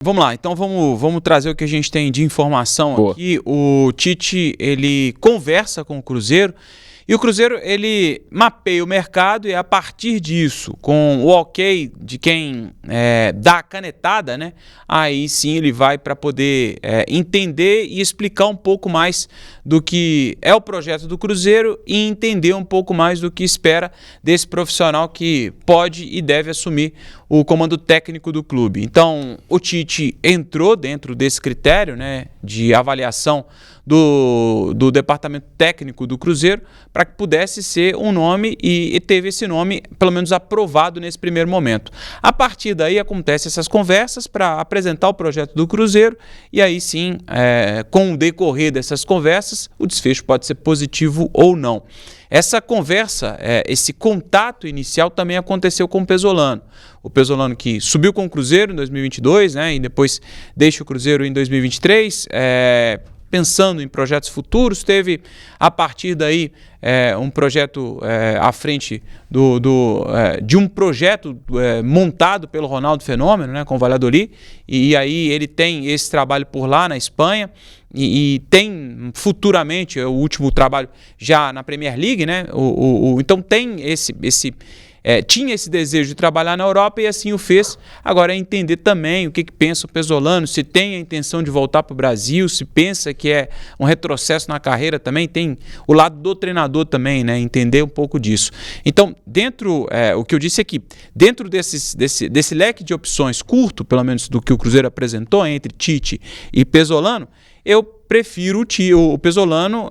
Vamos lá, então vamos trazer o que a gente tem de informação Boa. aqui. O Tite, ele conversa com o Cruzeiro e o Cruzeiro, ele mapeia o mercado e a partir disso, com o ok de quem dá a canetada, né? Aí sim ele vai para poder entender e explicar um pouco mais do que é o projeto do Cruzeiro e entender um pouco mais do que espera desse profissional que pode e deve assumir o comando técnico do clube. Então, o Tite entrou dentro desse critério, né, de avaliação do departamento técnico do Cruzeiro para que pudesse ser um nome e teve esse nome, pelo menos, aprovado nesse primeiro momento. A partir daí acontecem essas conversas para apresentar o projeto do Cruzeiro e aí sim, com o decorrer dessas conversas, o desfecho pode ser positivo ou não. Essa conversa, esse contato inicial também aconteceu com o Pesolano. O Pesolano que subiu com o Cruzeiro em 2022, né, e depois deixa o Cruzeiro em 2023, pensando em projetos futuros, teve a partir daí um projeto à frente de um projeto montado pelo Ronaldo Fenômeno, né, com o Valladolid, e aí ele tem esse trabalho por lá na Espanha, e tem futuramente o último trabalho já na Premier League, né? Então tem tinha esse desejo de trabalhar na Europa e assim o fez. Agora é entender também o que pensa o Pesolano, se tem a intenção de voltar para o Brasil, se pensa que é um retrocesso na carreira também, tem o lado do treinador também, né? Entender um pouco disso. Então, o que eu disse aqui, dentro desse leque de opções curto, pelo menos do que o Cruzeiro apresentou entre Tite e Pesolano, eu prefiro o Pesolano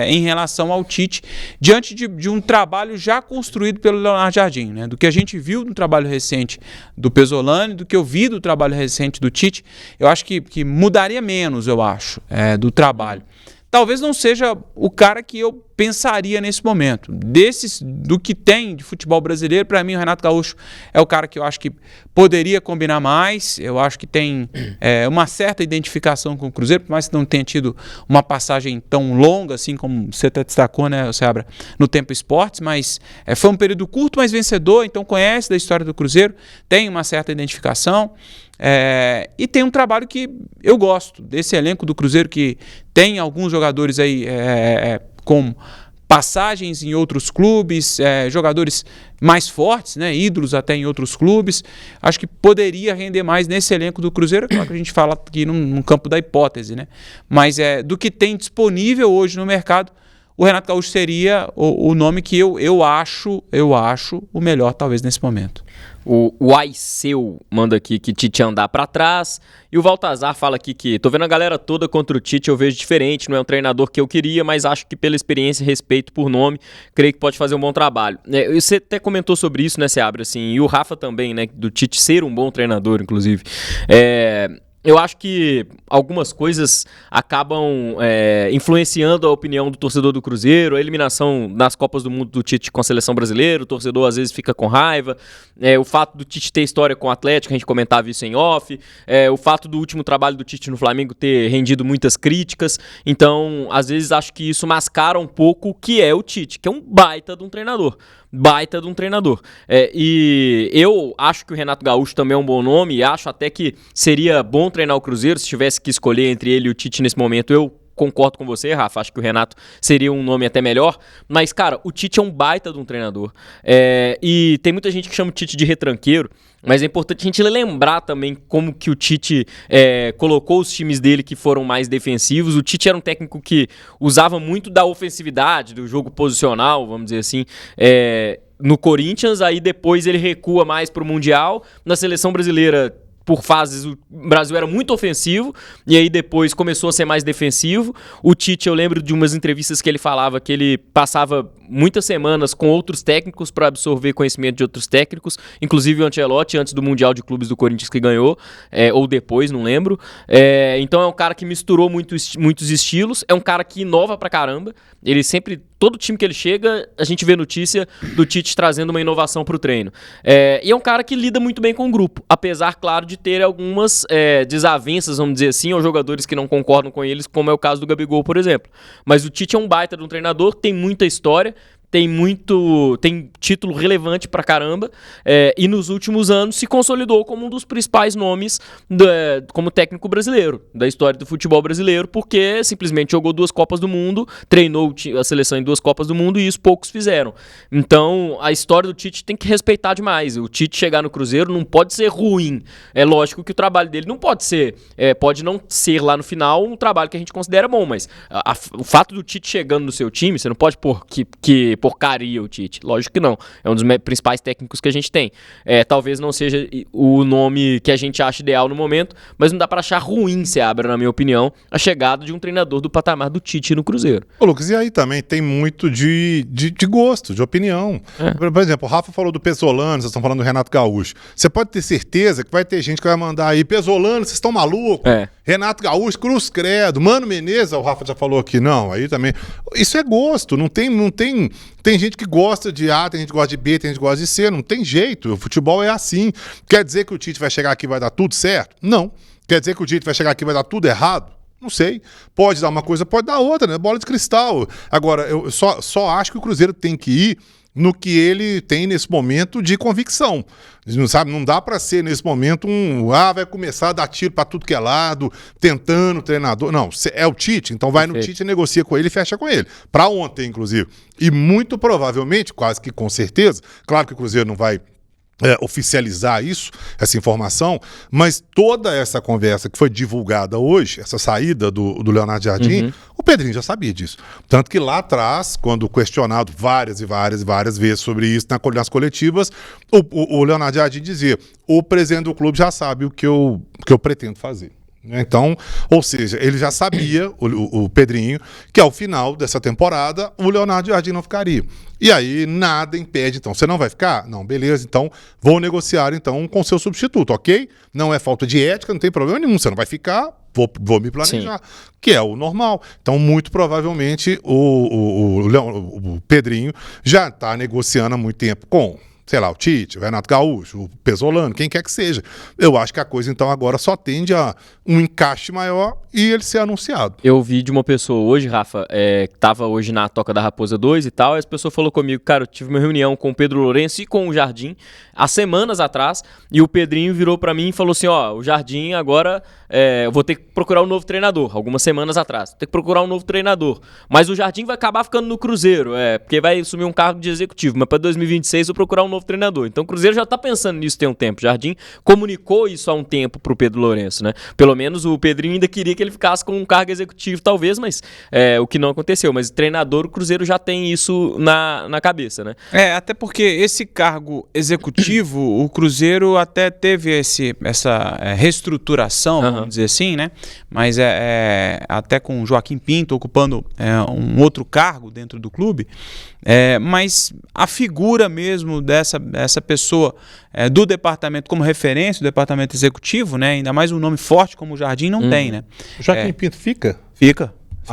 em relação ao Tite, diante de um trabalho já construído pelo Leonardo Jardim, né? Do que a gente viu no trabalho recente do Pesolano e do que eu vi do trabalho recente do Tite, eu acho que mudaria menos, eu acho, do trabalho. Talvez não seja o cara que eu pensaria nesse momento. Do que tem de futebol brasileiro, para mim o Renato Gaúcho é o cara que eu acho que poderia combinar mais. Eu acho que tem uma certa identificação com o Cruzeiro, por mais que não tenha tido uma passagem tão longa, assim como você até destacou, né, Seabra, no Tempo Esportes, mas foi um período curto, mas vencedor, então conhece da história do Cruzeiro, tem uma certa identificação. E tem um trabalho que eu gosto desse elenco do Cruzeiro, que tem alguns jogadores aí com passagens em outros clubes, jogadores mais fortes, né, ídolos até em outros clubes. Acho que poderia render mais nesse elenco do Cruzeiro, claro que a gente fala aqui num campo da hipótese, né? Mas do que tem disponível hoje no mercado, o Renato Gaúcho seria o nome que eu acho o melhor, talvez, nesse momento. O Aiceu manda aqui que Tite andar pra trás. E o Baltazar fala aqui que tô vendo a galera toda contra o Tite, eu vejo diferente, não é um treinador que eu queria, mas acho que pela experiência e respeito por nome, creio que pode fazer um bom trabalho. Você até comentou sobre isso, né, Seabra, assim, e o Rafa também, né, do Tite ser um bom treinador, inclusive. Eu acho que algumas coisas acabam influenciando a opinião do torcedor do Cruzeiro, a eliminação nas Copas do Mundo do Tite com a seleção brasileira, o torcedor às vezes fica com raiva, o fato do Tite ter história com o Atlético, a gente comentava isso em off, o fato do último trabalho do Tite no Flamengo ter rendido muitas críticas, então às vezes acho que isso mascara um pouco o que é o Tite, que é um baita de um treinador. E eu acho que o Renato Gaúcho também é um bom nome e acho até que seria bom treinar o Cruzeiro. Se tivesse que escolher entre ele e o Tite nesse momento, eu concordo com você, Rafa, acho que o Renato seria um nome até melhor, mas, cara, o Tite é um baita de um treinador, e tem muita gente que chama o Tite de retranqueiro, mas é importante a gente lembrar também como que o Tite colocou os times dele que foram mais defensivos. O Tite era um técnico que usava muito da ofensividade, do jogo posicional, vamos dizer assim, no Corinthians, aí depois ele recua mais pro Mundial. Na seleção brasileira, por fases, o Brasil era muito ofensivo e aí depois começou a ser mais defensivo. O Tite, eu lembro de umas entrevistas que ele falava que ele passava muitas semanas com outros técnicos para absorver conhecimento de outros técnicos, inclusive o Ancelotti antes do Mundial de Clubes do Corinthians que ganhou, ou depois, não lembro. Então é um cara que misturou muitos estilos, é um cara que inova pra caramba. Ele sempre, todo time que ele chega, a gente vê notícia do Tite trazendo uma inovação pro treino. E é um cara que lida muito bem com o grupo, apesar, claro, de ter algumas desavenças, vamos dizer assim, ou jogadores que não concordam com eles, como é o caso do Gabigol, por exemplo. Mas o Tite é um baita de um treinador, tem muita história, tem título relevante pra caramba, e nos últimos anos se consolidou como um dos principais nomes como técnico brasileiro, da história do futebol brasileiro, porque simplesmente jogou 2 Copas do Mundo, treinou a seleção em 2 Copas do Mundo, e isso poucos fizeram. Então, a história do Tite tem que respeitar demais. O Tite chegar no Cruzeiro não pode ser ruim. É lógico que o trabalho dele não pode ser, pode não ser lá no final um trabalho que a gente considera bom, mas o fato do Tite chegando no seu time, você não pode pôr que porcaria o Tite. Lógico que não. É um dos principais técnicos que a gente tem. Talvez não seja o nome que a gente acha ideal no momento, mas não dá pra achar ruim, Seabra, na minha opinião, a chegada de um treinador do patamar do Tite no Cruzeiro. Ô, Lucas, e aí também tem muito de gosto, de opinião. Por exemplo, o Rafa falou do Pesolano, vocês estão falando do Renato Gaúcho. Você pode ter certeza que vai ter gente que vai mandar aí, Pesolano, vocês estão malucos? Renato Gaúcho, cruz credo, Mano Menezes, o Rafa já falou aqui, não, aí também. Isso é gosto, não tem gente que gosta de A, tem gente que gosta de B, tem gente que gosta de C, não tem jeito, o futebol é assim. Quer dizer que o Tite vai chegar aqui e vai dar tudo certo? Não. Quer dizer que o Tite vai chegar aqui e vai dar tudo errado? Não sei. Pode dar uma coisa, pode dar outra, né? Bola de cristal. Agora, eu só acho que o Cruzeiro tem que ir no que ele tem nesse momento de convicção. Não dá para ser nesse momento vai começar a dar tiro para tudo que é lado, tentando o treinador. Não, é o Tite, então vai no Tite, negocia com ele e fecha com ele. Para ontem, inclusive. E muito provavelmente, quase que com certeza, claro que o Cruzeiro não vai oficializar isso, essa informação, mas toda essa conversa que foi divulgada hoje, essa saída do Leonardo Jardim, o Pedrinho já sabia disso. Tanto que lá atrás, quando questionado várias vezes sobre isso nas coletivas, o Leonardo Jardim dizia: o presidente do clube já sabe o que eu pretendo fazer. Então, ou seja, ele já sabia, o Pedrinho, que ao final dessa temporada o Leonardo Jardim não ficaria. E aí nada impede, então, você não vai ficar? Não, beleza, então vou negociar então com seu substituto, ok? Não é falta de ética, não tem problema nenhum, você não vai ficar, vou me planejar, que é o normal. Então, muito provavelmente o Pedrinho já está negociando há muito tempo com, sei lá, o Tite, o Renato Gaúcho, o Pesolano, quem quer que seja. Eu acho que a coisa, então, agora só tende a um encaixe maior e ele ser anunciado. Eu vi de uma pessoa hoje, Rafa, que estava hoje na Toca da Raposa 2 e tal, e essa pessoa falou comigo, cara, eu tive uma reunião com o Pedro Lourenço e com o Jardim há semanas atrás, e o Pedrinho virou pra mim e falou assim, o Jardim agora, eu vou ter que procurar um novo treinador, algumas semanas atrás, vou ter que procurar um novo treinador, mas o Jardim vai acabar ficando no Cruzeiro, porque vai assumir um cargo de executivo, mas para 2026 eu vou procurar um novo treinador. Então o Cruzeiro já tá pensando nisso tem um tempo. O Jardim comunicou isso há um tempo pro Pedro Lourenço, né? Pelo menos o Pedrinho ainda queria que ele ficasse com um cargo executivo, talvez, mas o que não aconteceu. Mas treinador, o Cruzeiro já tem isso na cabeça, né? Até porque esse cargo executivo, o Cruzeiro até teve essa reestruturação, vamos dizer assim, né? Mas até com o Joaquim Pinto ocupando um outro cargo dentro do clube. Mas a figura mesmo dessa pessoa do departamento como referência, o departamento executivo, né? Ainda mais um nome forte como o Jardim não tem, né? O Joaquim Pinto fica? Fica.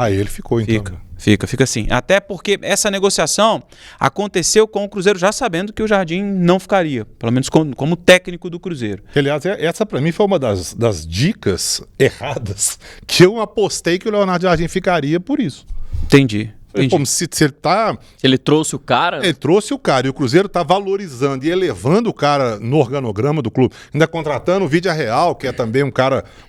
Ele ficou então. Fica sim. Até porque essa negociação aconteceu com o Cruzeiro já sabendo que o Jardim não ficaria, pelo menos como técnico do Cruzeiro. Aliás, essa pra mim foi uma das dicas erradas que eu apostei que o Leonardo Jardim ficaria por isso. Entendi. Como se ele trouxe o cara? Ele trouxe o cara e o Cruzeiro está valorizando e elevando o cara no organograma do clube. Ainda contratando o Vidia Real, que é também um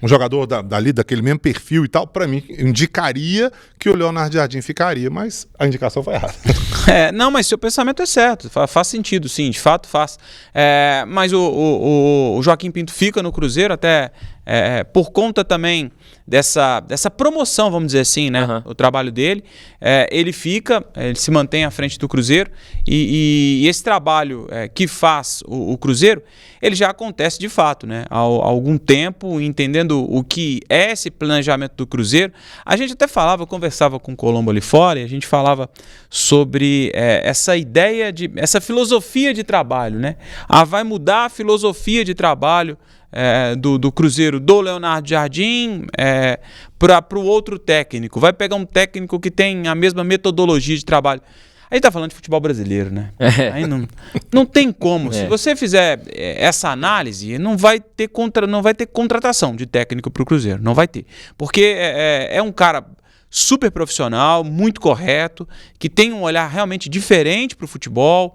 jogador dali, daquele mesmo perfil e tal. Para mim, indicaria que o Leonardo Jardim ficaria, mas a indicação foi errada. Não, mas seu pensamento é certo. Faz sentido, sim, de fato faz. Mas o Joaquim Pinto fica no Cruzeiro até por conta também dessa promoção, vamos dizer assim, né? O trabalho dele. Ele se mantém à frente do Cruzeiro e esse trabalho que faz o Cruzeiro, ele já acontece de fato, né? Há algum tempo, entendendo o que é esse planejamento do Cruzeiro. A gente até conversava com o Colombo ali fora e a gente falava sobre essa ideia essa filosofia de trabalho, né? Vai mudar a filosofia de trabalho do Cruzeiro, do Leonardo Jardim para o outro técnico. Vai pegar um técnico que tem a mesma metodologia de trabalho. Aí tá falando de futebol brasileiro, né? Aí não tem como. Se você fizer essa análise, não vai ter contratação de técnico para o Cruzeiro. Não vai ter. Porque é um cara super profissional, muito correto, que tem um olhar realmente diferente para o futebol,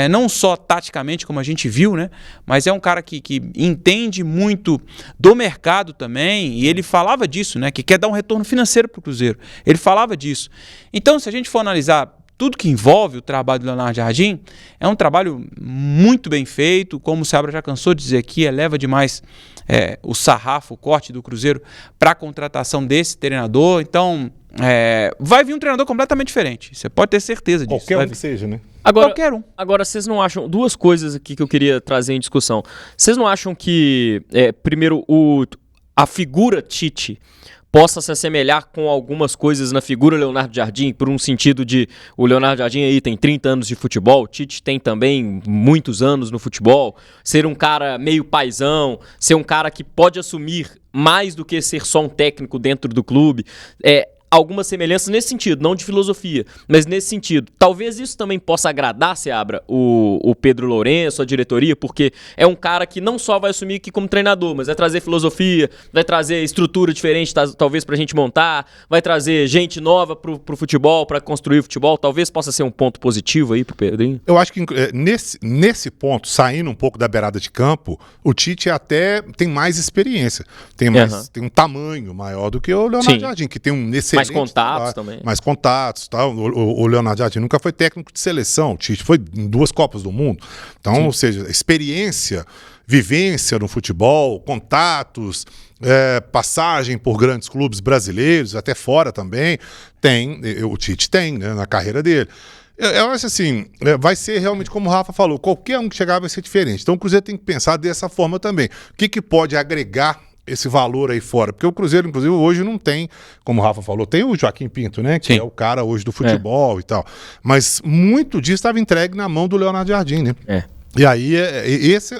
não só taticamente, como a gente viu, né? Mas é um cara que entende muito do mercado também, e ele falava disso, né? Que quer dar um retorno financeiro para o Cruzeiro. Ele falava disso. Então, se a gente for analisar tudo que envolve o trabalho do Leonardo Jardim, é um trabalho muito bem feito, como o Seabra já cansou de dizer aqui, eleva demais o sarrafo, o corte do Cruzeiro para a contratação desse treinador. Então, vai vir um treinador completamente diferente, você pode ter certeza disso. Qualquer um que seja, né? Qualquer um. Agora, vocês não acham... Duas coisas aqui que eu queria trazer em discussão. Vocês não acham que, primeiro, a figura Tite possa se assemelhar com algumas coisas na figura Leonardo Jardim, por um sentido de o Leonardo Jardim aí tem 30 anos de futebol, o Tite tem também muitos anos no futebol, ser um cara meio paizão, ser um cara que pode assumir mais do que ser só um técnico dentro do clube, algumas semelhanças nesse sentido, não de filosofia, mas nesse sentido. Talvez isso também possa agradar, Seabra, o Pedro Lourenço, a diretoria, porque é um cara que não só vai assumir aqui como treinador, mas vai trazer filosofia, vai trazer estrutura diferente, talvez pra gente montar, vai trazer gente nova pro futebol, pra construir o futebol. Talvez possa ser um ponto positivo aí pro Pedrinho. Eu acho que nesse ponto, saindo um pouco da beirada de campo, o Tite até tem mais experiência, tem um tamanho maior do que o Leonardo Jardim, que tem um excelente... Mais contatos também. Mais contatos, tá? O Leonardo Jardim nunca foi técnico de seleção, o Tite foi em 2 Copas do Mundo. Então, ou seja, experiência, vivência no futebol, contatos, passagem por grandes clubes brasileiros, até fora também, o Tite tem, né, na carreira dele. Eu acho assim, vai ser realmente como o Rafa falou, qualquer um que chegar vai ser diferente. Então o Cruzeiro tem que pensar dessa forma também. O que pode agregar esse valor aí fora? Porque o Cruzeiro, inclusive, hoje não tem, como o Rafa falou, tem o Joaquim Pinto, né? Que é o cara hoje do futebol e tal. Mas muito disso estava entregue na mão do Leonardo Jardim, né? E aí, esse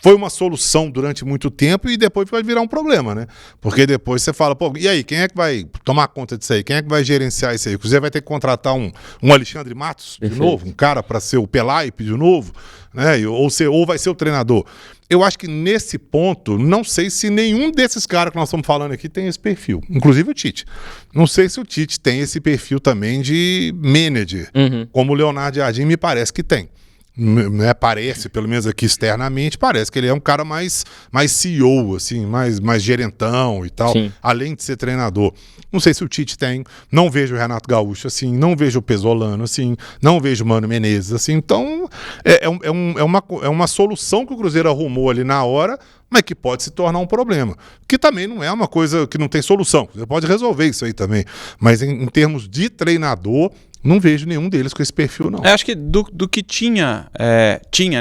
foi uma solução durante muito tempo e depois vai virar um problema, né? Porque depois você fala, pô, e aí, quem é que vai tomar conta disso aí? Quem é que vai gerenciar isso aí? O Cruzeiro vai ter que contratar um Alexandre Matos de novo, um cara para ser o Pelaipe de novo, né? Ou vai ser o treinador. Eu acho que nesse ponto, não sei se nenhum desses caras que nós estamos falando aqui tem esse perfil. Inclusive o Tite. Não sei se o Tite tem esse perfil também de manager, como o Leonardo Jardim me parece que tem. Né, parece, pelo menos aqui externamente, parece que ele é um cara mais CEO, assim, mais gerentão e tal, além de ser treinador. Não sei se o Tite tem, não vejo o Renato Gaúcho assim, não vejo o Pesolano assim, não vejo o Mano Menezes assim, então é uma solução que o Cruzeiro arrumou ali na hora, mas que pode se tornar um problema. Que também não é uma coisa que não tem solução, você pode resolver isso aí também, mas em termos de treinador, não vejo nenhum deles com esse perfil, não. Eu acho que do que tinha,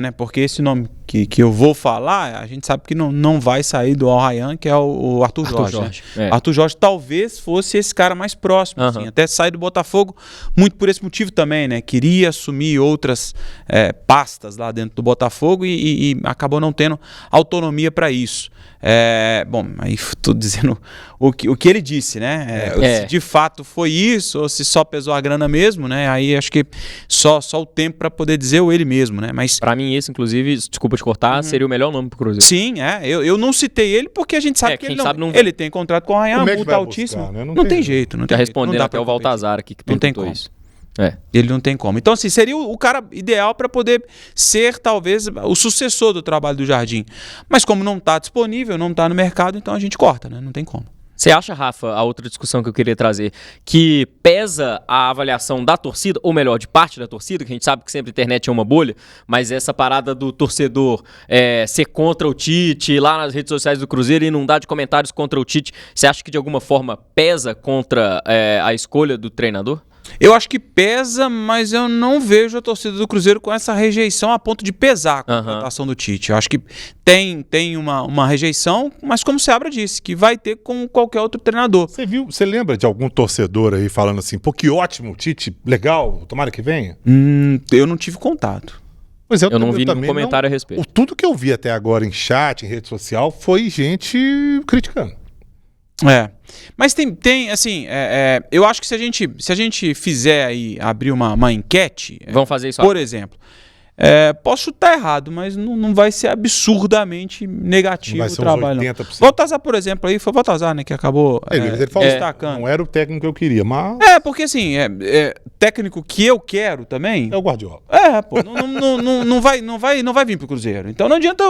né? Porque esse nome que eu vou falar, a gente sabe que não vai sair do Al Rayyan, que é o Arthur Jorge. Né? Arthur Jorge talvez fosse esse cara mais próximo, assim, até sair do Botafogo, muito por esse motivo também, né? Queria assumir outras pastas lá dentro do Botafogo e acabou não tendo autonomia para isso. Bom, aí estou dizendo o que ele disse, né? Se de fato foi isso, ou se só pesou a grana mesmo, né? Aí acho que só o tempo para poder dizer ou ele mesmo, né? Mas para mim esse, inclusive, desculpa te cortar, seria o melhor nome pro Cruzeiro. Sim, eu não citei ele porque a gente sabe que ele tem contrato com o Rayyan, multa altíssima. Né? Não tem jeito. Não tem respondendo até o Baltazar aqui que perguntou isso. Ele não tem como. Então, assim, seria o cara ideal para poder ser, talvez, o sucessor do trabalho do Jardim. Mas como não está disponível, não está no mercado, então a gente corta, né? Não tem como. Você acha, Rafa, a outra discussão que eu queria trazer, que pesa a avaliação da torcida, ou melhor, de parte da torcida, que a gente sabe que sempre a internet é uma bolha, mas essa parada do torcedor ser contra o Tite, ir lá nas redes sociais do Cruzeiro e inundar de comentários contra o Tite, você acha que de alguma forma pesa contra a escolha do treinador? Eu acho que pesa, mas eu não vejo a torcida do Cruzeiro com essa rejeição a ponto de pesar a contratação do Tite. Eu acho que tem uma rejeição, mas como o Seabra disse, que vai ter com qualquer outro treinador. Você lembra de algum torcedor aí falando assim, pô, que ótimo, Tite, legal, tomara que venha? Eu não tive contato. Pois eu não vi nenhum comentário a respeito. Tudo que eu vi até agora em chat, em rede social, foi gente criticando. Mas tem assim, eu acho que se a gente fizer aí, abrir uma enquete, vamos fazer isso, por exemplo, Posso chutar errado, mas não vai ser absurdamente negativo o trabalho. Não. Baltazar, por exemplo, aí foi o Baltazar, né, que acabou ele falou, destacando. Não era o técnico que eu queria, mas... Porque assim, técnico que eu quero também... É o Guardiola. Não vai vir pro Cruzeiro. Então não adianta...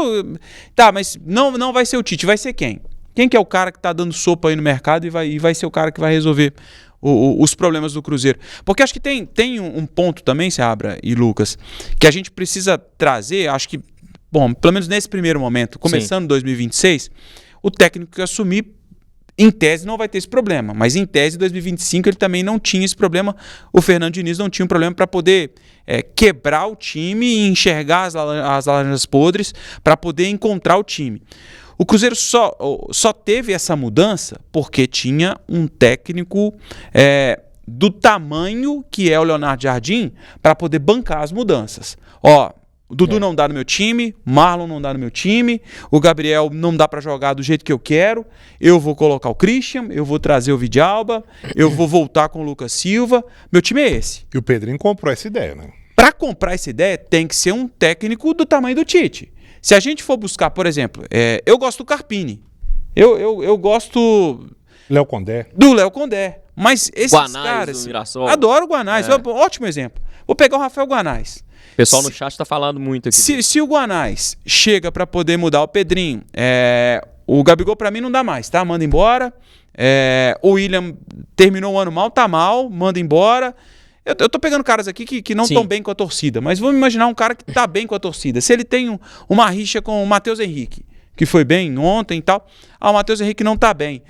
Tá, mas não vai ser o Tite, vai ser quem? Quem que é o cara que tá dando sopa aí no mercado e vai ser o cara que vai resolver os problemas do Cruzeiro? Porque acho que tem um ponto também, Seabra e Lucas, que a gente precisa trazer, acho que, bom, pelo menos nesse primeiro momento, começando 2026, o técnico que assumir, em tese, não vai ter esse problema, mas em tese, em 2025, ele também não tinha esse problema, o Fernando Diniz não tinha um problema para poder quebrar o time e enxergar as laranjas podres para poder encontrar o time. O Cruzeiro só teve essa mudança porque tinha um técnico do tamanho que é o Leonardo Jardim para poder bancar as mudanças. O Dudu não dá no meu time, Marlon não dá no meu time, o Gabriel não dá para jogar do jeito que eu quero, eu vou colocar o Christian, eu vou trazer o Vidalba, eu vou voltar com o Lucas Silva, meu time é esse. E o Pedrinho comprou essa ideia, né? Para comprar essa ideia tem que ser um técnico do tamanho do Tite. Se a gente for buscar, por exemplo, eu gosto do Carpini, eu gosto do Léo Condé, mas esses caras... Adoro o Guanais, ótimo exemplo. Vou pegar o Rafael Guanais. O pessoal no chat está falando muito aqui. Se o Guanais chega para poder mudar o Pedrinho, o Gabigol para mim não dá mais, tá? Manda embora. O William terminou o ano mal, tá mal, manda embora. Eu tô pegando caras aqui que não estão bem com a torcida, mas vamos imaginar um cara que tá bem com a torcida. Se ele tem uma rixa com o Matheus Henrique, que foi bem ontem e tal, o Matheus Henrique não tá bem.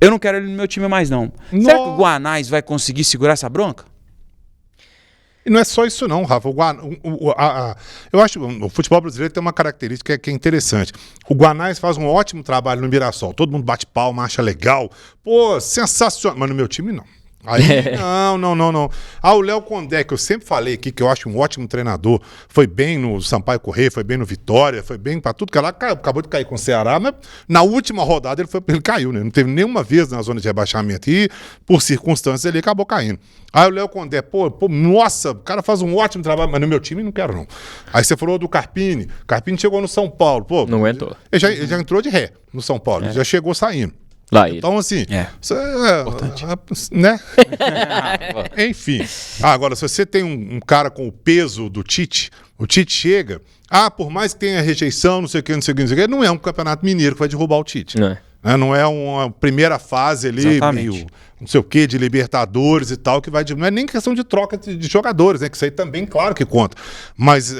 Eu não quero ele no meu time mais, não. Será que o Guanais vai conseguir segurar essa bronca? E não é só isso não, Rafa. Eu acho que o futebol brasileiro tem uma característica que é interessante. O Guanais faz um ótimo trabalho no Mirassol. Todo mundo bate palma, acha legal. Pô, sensacional. Mas no meu time, não. Aí, não. O Léo Condé, que eu sempre falei aqui, que eu acho um ótimo treinador, foi bem no Sampaio Corrêa, foi bem no Vitória, foi bem pra tudo que ela acabou de cair com o Ceará, mas na última rodada ele caiu, né? Não teve nenhuma vez na zona de rebaixamento e, por circunstâncias, ele acabou caindo. Aí o Léo Condé, nossa, o cara faz um ótimo trabalho, mas no meu time não quero, não. Aí você falou do Carpini. Carpini chegou no São Paulo, não aguentou. Ele já entrou de ré no São Paulo, ele já chegou saindo. Então, assim, né? Enfim. Agora, se você tem um cara com o peso do Tite, o Tite chega, por mais que tenha rejeição, não sei o que, não é um campeonato mineiro que vai derrubar o Tite. Não é uma primeira fase ali, meio não sei o que, de Libertadores e tal, que vai... Não é nem questão de troca de jogadores, né? Que isso aí também, claro que conta. Mas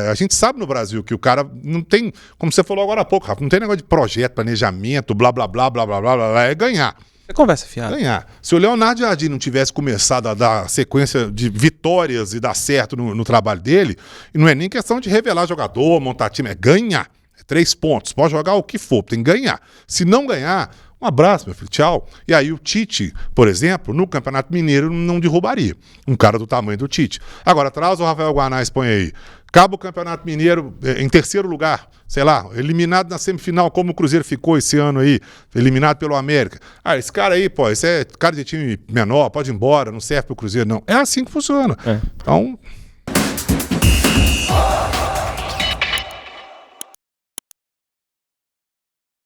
a gente sabe no Brasil que o cara não tem, como você falou agora há pouco, Rafa, não tem negócio de projeto, planejamento, blá, blá, blá, blá, blá, blá, blá, é ganhar. É conversa fiada. Ganhar. Se o Leonardo Jardim não tivesse começado a dar sequência de vitórias e dar certo no trabalho dele, e não é nem questão de revelar jogador, montar time, é ganhar. 3 pontos, pode jogar o que for, tem que ganhar. Se não ganhar, um abraço, meu filho, tchau. E aí o Tite, por exemplo, no Campeonato Mineiro não derrubaria um cara do tamanho do Tite. Agora, traz o Rafael Guanais, põe aí. Acaba o Campeonato Mineiro em terceiro lugar, sei lá, eliminado na semifinal, como o Cruzeiro ficou esse ano aí, eliminado pelo América. Esse cara aí, esse é cara de time menor, pode ir embora, não serve pro Cruzeiro, não. É assim que funciona. Então...